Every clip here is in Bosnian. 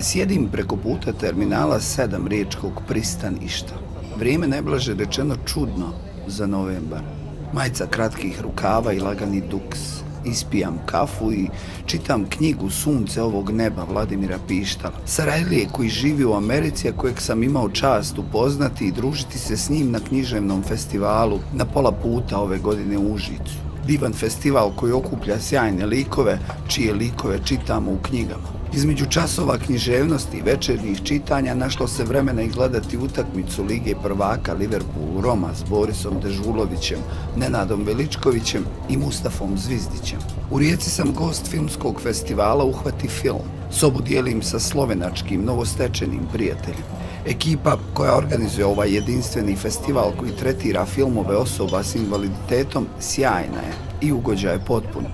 Sjedim preko puta terminala 7 riječkog pristaništa. Vrijeme najblaže rečeno čudno za novembar. Majica kratkih rukava i lagani duks. Ispijam kafu i čitam knjigu Sunce ovog neba Vladimira Pištala. Sarajlije koji živi u Americi, a kojeg sam imao čast upoznati i družiti se s njim na književnom festivalu na pola puta ove godine u Užicu. Divan festival koji okuplja sjajne likove, čije likove čitamo u knjigama. Između časova književnosti i večernjih čitanja našlo se vremena i gledati utakmicu Lige prvaka Liverpool-Roma s Borisom Dežulovićem, Nenadom Veličkovićem i Mustafom Zvizdićem. U Rijeci sam gost filmskog festivala Uhvati film. Sobu dijelim sa slovenačkim novostečenim prijateljem. Ekipa koja organizuje ovaj jedinstveni festival koji tretira filmove osoba s invaliditetom sjajna je i ugođaj je potpun.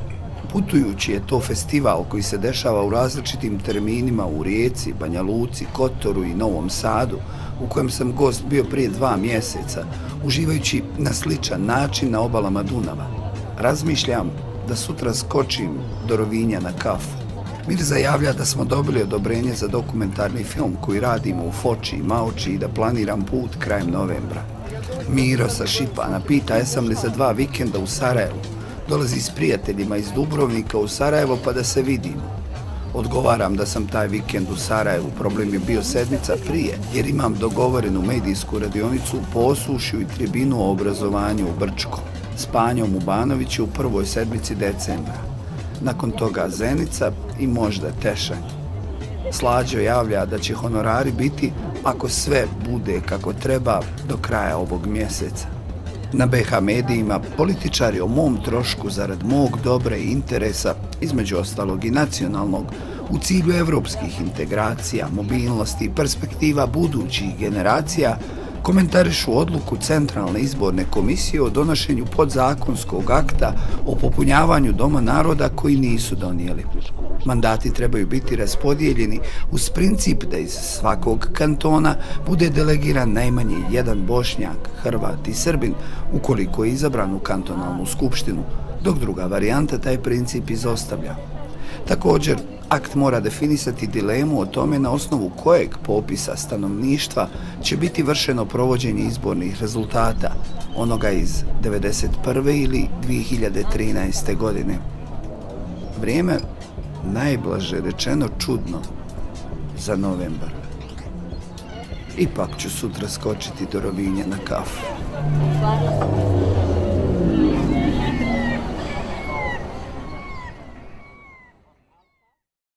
Putujući je to festival koji se dešava u različitim terminima u Rijeci, Banja Luci, Kotoru i Novom Sadu, u kojem sam gost bio prije 2 mjeseca, uživajući na sličan način na obalama Dunava. Razmišljam da sutra skočim do Rovinja na kafu. Mirza javlja da smo dobili odobrenje za dokumentarni film koji radimo u Foči i Maoči i da planiram put krajem novembra. Miro sa Šipana pita jesam li za 2 vikenda u Sarajevu. Dolazi s prijateljima iz Dubrovnika u Sarajevo pa da se vidimo. Odgovaram da sam taj vikend u Sarajevu, problem je bio sedmica prije, jer imam dogovorenu medijsku radionicu u Posušju i tribinu o obrazovanju u Brčkom, s Panjom Ubanoviću u prvoj sedmici decembra. Nakon toga Zenica i možda Tešanj. Slađo javlja da će honorari biti, ako sve bude kako treba, do kraja ovog mjeseca. Na BH medijima političari o mom trošku zarad mog dobra i interesa, između ostalog i nacionalnog, u cilju evropskih integracija, mobilnosti i perspektiva budućih generacija, komentarišu odluku Centralne izborne komisije o donošenju podzakonskog akta o popunjavanju Doma naroda koji nisu donijeli. Mandati trebaju biti raspodijeljeni uz princip da iz svakog kantona bude delegiran najmanje jedan Bošnjak, Hrvat i Srbin ukoliko je izabran u kantonalnu skupštinu, dok druga varijanta taj princip izostavlja. Također, akt mora definisati dilemu o tome na osnovu kojeg popisa stanovništva će biti vršeno provođenje izbornih rezultata, onoga iz 1991. ili 2013. godine. Vrijeme najblaže rečeno čudno za novembar. Ipak ću sutra skočiti do Rovinja na kafu.